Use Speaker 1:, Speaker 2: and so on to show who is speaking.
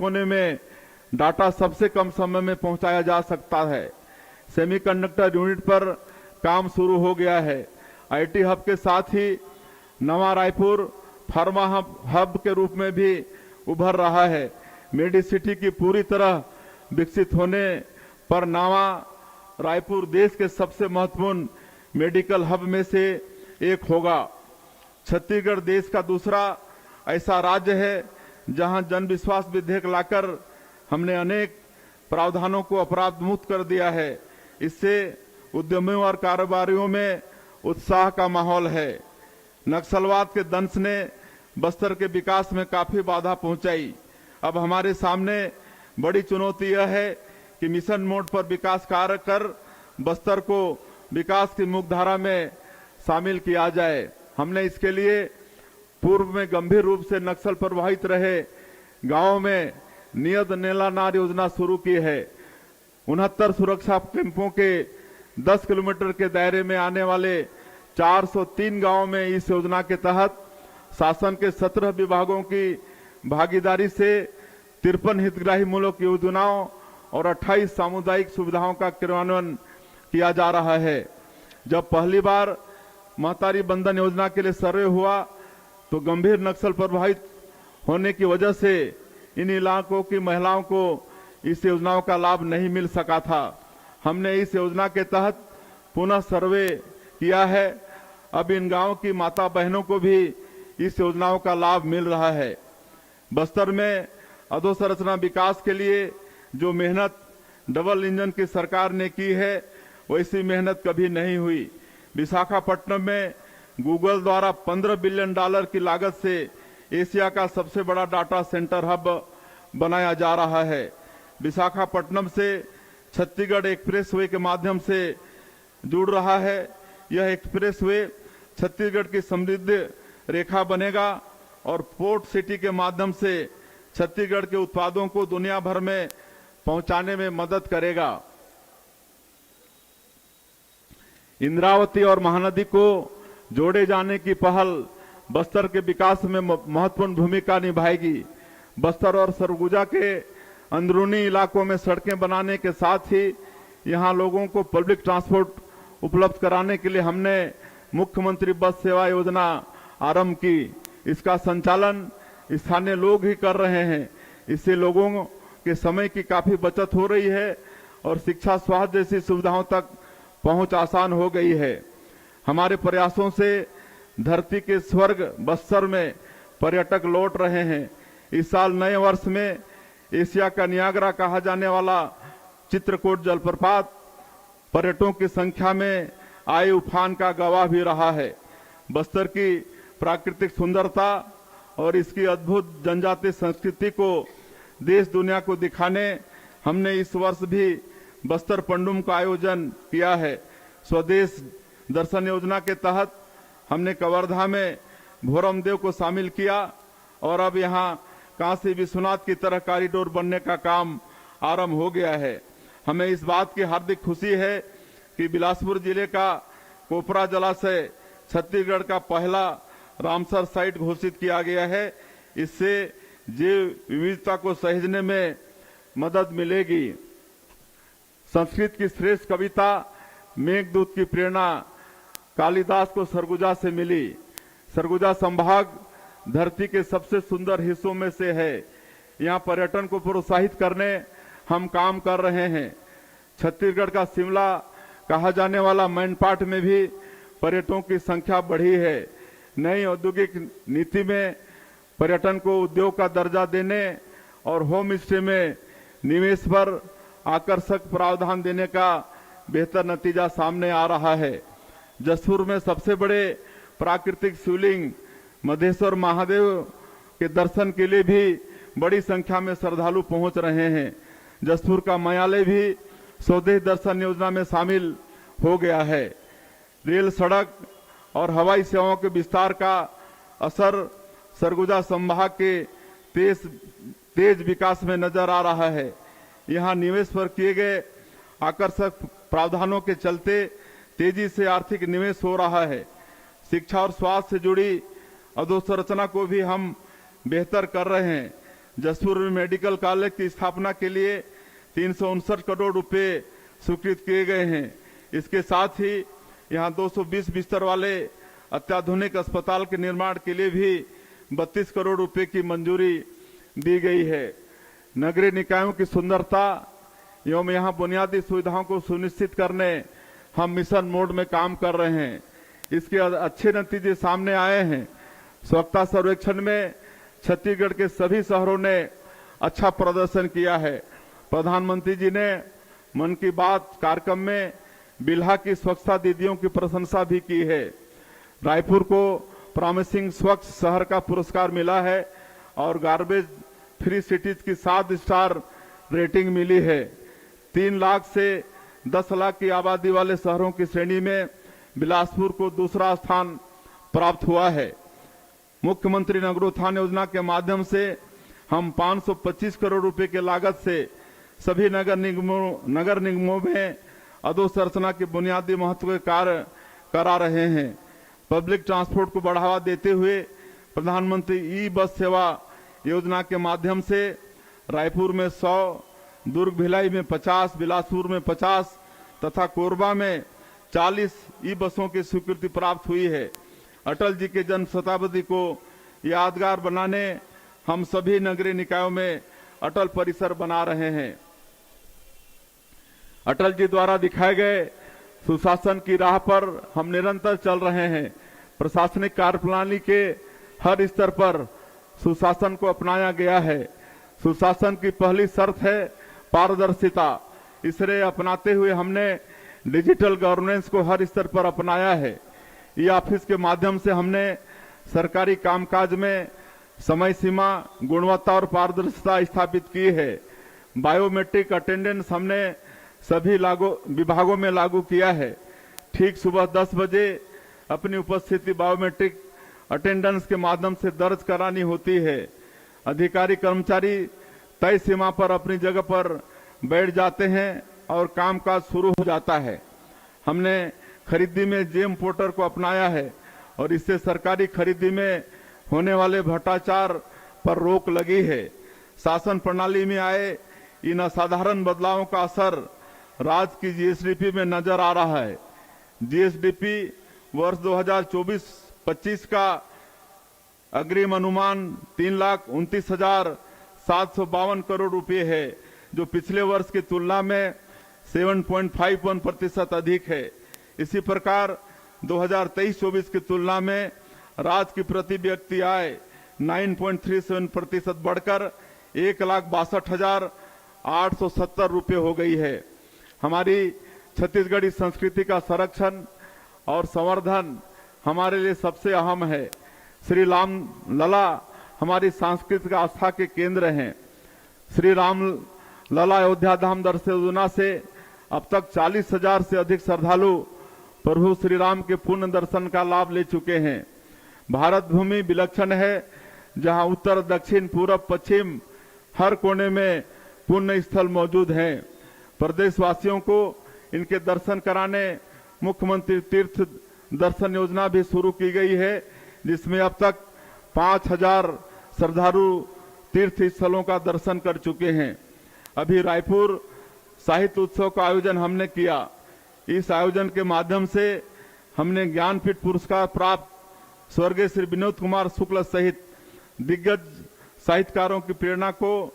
Speaker 1: कोने में डाटा सबसे कम समय में पहुंचाया जा सकता है। सेमीकंडक्टर यूनिट पर काम शुरू हो गया है। आईटी हब के साथ ही नवा रायपुर फार्मा हब के रूप में भी उभर रहा है। मेडिसिटी की पूरी तरह विकसित होने पर नवा रायपुर देश के सबसे महत्वपूर्ण मेडिकल हब में से एक होगा। छत्तीसगढ़ देश का दूसरा ऐसा राज्य है जहां जन विश्वास विधेयक लाकर हमने अनेक प्रावधानों को अपराध मुक्त कर दिया है। इससे उद्यमियों और कारोबारियों में उत्साह का माहौल है। नक्सलवाद के दंश ने बस्तर के विकास में काफी बाधा पहुंचाई। अब हमारे सामने बड़ी चुनौती यह है कि मिशन मोड पर विकास कार्य कर बस्तर को विकास की मुख्यधारा में शामिल किया जाए। हमने इसके लिए पूर्व में गंभीर रूप से नक्सल प्रभावित रहे गांवों में नियत नेला नार योजना शुरू की है। 69 सुरक्षा कैंपों के 10 किलोमीटर के दायरे में आने वाले 403 गांवों में इस योजना के तहत शासन के 17 विभागों की भागीदारी से 53 हितग्राही मूलक योजनाओं और 28 सामुदायिक सुविधाओं का क्रियान्वयन किया जा रहा है। जब पहली बार महतारी बंधन योजना के लिए सर्वे हुआ तो गंभीर नक्सल प्रभावित होने की वजह से इन इलाकों की महिलाओं को इस योजनाओं का लाभ नहीं मिल सका था। हमने इस योजना के तहत पुनः सर्वे किया है। अब इन गांवों की माता बहनों को भी इस योजनाओं का लाभ मिल रहा है। बस्तर में अधोसंरचना विकास के लिए जो मेहनत डबल इंजन की सरकार ने की है वैसी मेहनत कभी नहीं हुई। विशाखापट्टनम में गूगल द्वारा $15 बिलियन की लागत से एशिया का सबसे बड़ा डाटा सेंटर हब बनाया जा रहा है। विशाखापट्टनम से छत्तीसगढ़ एक्सप्रेसवे के माध्यम से जुड़ रहा है। यह एक्सप्रेसवे छत्तीसगढ़ की समृद्ध रेखा बनेगा और पोर्ट सिटी के माध्यम से छत्तीसगढ़ के उत्पादों को दुनिया भर में पहुंचाने में मदद करेगा। इंद्रावती और महानदी को जोड़े जाने की पहल बस्तर के विकास में महत्वपूर्ण भूमिका निभाएगी। बस्तर और सरगुजा के अंदरूनी इलाकों में सड़कें बनाने के साथ ही यहां लोगों को पब्लिक ट्रांसपोर्ट उपलब्ध कराने के लिए हमने मुख्यमंत्री बस सेवा योजना आरंभ की। इसका संचालन स्थानीय लोग ही कर रहे हैं। इससे लोगों के समय की काफी बचत हो रही है और शिक्षा स्वास्थ्य जैसी सुविधाओं तक पहुंच आसान हो गई है। हमारे प्रयासों से धरती के स्वर्ग बस्तर में पर्यटक लौट रहे हैं। इस साल नए वर्ष में एशिया का नियाग्रा कहा जाने वाला चित्रकूट जलप्रपात पर्यटकों की संख्या में आए उफान का गवाह भी रहा है। बस्तर की प्राकृतिक सुंदरता और इसकी अद्भुत जनजातीय संस्कृति को देश दुनिया को दिखाने हमने इस वर्ष भी बस्तर पंडुम का आयोजन किया है। स्वदेश दर्शन योजना के तहत हमने कवर्धा में भोरम देव को शामिल किया और अब यहाँ काशी विश्वनाथ की तरह कॉरिडोर बनने का काम आरंभ हो गया है। हमें इस बात की हार्दिक खुशी है कि बिलासपुर जिले का कोपरा जलाशय छत्तीसगढ़ का पहला रामसर साइट घोषित किया गया है। इससे जैव विविधता को सहेजने में मदद मिलेगी। संस्कृत की श्रेष्ठ कविता मेघदूत की प्रेरणा कालिदास को सरगुजा से मिली। सरगुजा संभाग धरती के सबसे सुंदर हिस्सों में से है। यहाँ पर्यटन को प्रोत्साहित करने हम काम कर रहे हैं। छत्तीसगढ़ का शिमला कहा जाने वाला मैनपाट में भी पर्यटकों की संख्या बढ़ी है। नई औद्योगिक नीति में पर्यटन को उद्योग का दर्जा देने और होम स्टे में निवेश पर आकर्षक प्रावधान देने का बेहतर नतीजा सामने आ रहा है। जसपुर में सबसे बड़े प्राकृतिक शिवलिंग मधेश्वर महादेव के दर्शन के लिए भी बड़ी संख्या में श्रद्धालु पहुंच रहे हैं। जसपुर का मयालय भी स्वदेश दर्शन योजना में शामिल हो गया है। रेल, सड़क और हवाई सेवाओं के विस्तार का असर सरगुजा संभाग के तेज विकास में नजर आ रहा है। यहाँ निवेश पर किए गए आकर्षक प्रावधानों के चलते तेजी से आर्थिक निवेश हो रहा है। शिक्षा और स्वास्थ्य से जुड़ी अधोसंरचना को भी हम बेहतर कर रहे हैं। जसपुर में मेडिकल कॉलेज की स्थापना के लिए 359 करोड़ रुपए स्वीकृत किए गए हैं। इसके साथ ही यहाँ 220 बिस्तर वाले अत्याधुनिक अस्पताल के निर्माण के लिए भी 32 करोड़ रुपए की मंजूरी दी गई है। नगरीय निकायों की सुंदरता एवं यहाँ बुनियादी सुविधाओं को सुनिश्चित करने हम मिशन मोड में काम कर रहे हैं। इसके अच्छे नतीजे सामने आए हैं। स्वच्छता सर्वेक्षण में छत्तीसगढ़ के सभी शहरों ने अच्छा प्रदर्शन किया है। प्रधानमंत्री जी ने मन की बात कार्यक्रम में बिल्हा की स्वच्छता दीदियों की प्रशंसा भी की है। रायपुर को प्रॉमिसिंग स्वच्छ शहर का पुरस्कार मिला है और गार्बेज फ्री सिटीज की 7 स्टार रेटिंग मिली है। 3 लाख से 10 लाख की आबादी वाले शहरों की श्रेणी में बिलासपुर को दूसरा स्थान प्राप्त हुआ है। मुख्यमंत्री नगरोत्थान योजना के माध्यम से हम 525 करोड़ रुपए के लागत से सभी नगर निगमों में अधोसंरचना के बुनियादी महत्व के कार्य करा रहे हैं। पब्लिक ट्रांसपोर्ट को बढ़ावा देते हुए प्रधानमंत्री ई बस सेवा योजना के माध्यम से रायपुर में 100, दुर्ग भिलाई में 50, बिलासपुर में 50 तथा कोरबा में 40 ई बसों की स्वीकृति प्राप्त हुई है। अटल जी के जन्म शताब्दी को यादगार बनाने हम सभी नगरीय निकायों में अटल परिसर बना रहे हैं। अटल जी द्वारा दिखाए गए सुशासन की राह पर हम निरंतर चल रहे हैं। प्रशासनिक कार्यप्रणाली के हर स्तर पर सुशासन को अपनाया गया है। सुशासन की पहली शर्त है पारदर्शिता। इसे अपनाते हुए हमने डिजिटल गवर्नेंस को हर स्तर पर अपनाया है। ई ऑफिस के माध्यम से हमने सरकारी कामकाज में समय सीमा, गुणवत्ता और पारदर्शिता स्थापित की है। बायोमेट्रिक अटेंडेंस हमने सभी विभागों में लागू किया है। ठीक सुबह 10 बजे अपनी उपस्थिति बायोमेट्रिक अटेंडेंस के माध्यम से दर्ज करानी होती है। अधिकारी कर्मचारी तय सीमा पर अपनी जगह पर बैठ जाते हैं और कामकाज शुरू हो जाता है। हमने खरीदी में जेम पोर्टर को अपनाया है और इससे सरकारी खरीदी में होने वाले भ्रष्टाचार पर रोक लगी है। शासन प्रणाली में आए इन असाधारण बदलावों का असर राज्य की जीएसडीपी में नजर आ रहा है। जीएसडीपी वर्ष 2024-25 का अग्रिम अनुमान 3,29,752 करोड़ रुपए है, जो पिछले वर्ष की तुलना में 7.51% अधिक है। इसी प्रकार 2023-24 की तुलना में राज्य की प्रति व्यक्ति आय 9.37% बढ़कर 1,62,870 रुपये हो गई है। हमारी छत्तीसगढ़ी संस्कृति का संरक्षण और संवर्धन हमारे लिए सबसे अहम है। श्री राम लला हमारी सांस्कृतिक आस्था के केंद्र हैं। श्री राम लला अयोध्या धाम दर्शन योजना से अब तक 40,000 से अधिक श्रद्धालु प्रभु श्री राम के पुण्य दर्शन का लाभ ले चुके हैं। भारत भूमि विलक्षण है, जहां उत्तर, दक्षिण, पूरब, पश्चिम हर कोने में पुण्य स्थल मौजूद हैं। प्रदेशवासियों को इनके दर्शन कराने मुख्यमंत्री तीर्थ दर्शन योजना भी शुरू की गई है, जिसमें अब तक 5,000 श्रद्धालु तीर्थ स्थलों का दर्शन कर चुके हैं। अभी रायपुर साहित्य उत्सव का आयोजन हमने किया। इस आयोजन के माध्यम से हमने ज्ञानपीठ पुरस्कार प्राप्त स्वर्गीय श्री विनोद कुमार शुक्ल सहित दिग्गज साहित्यकारों की प्रेरणा को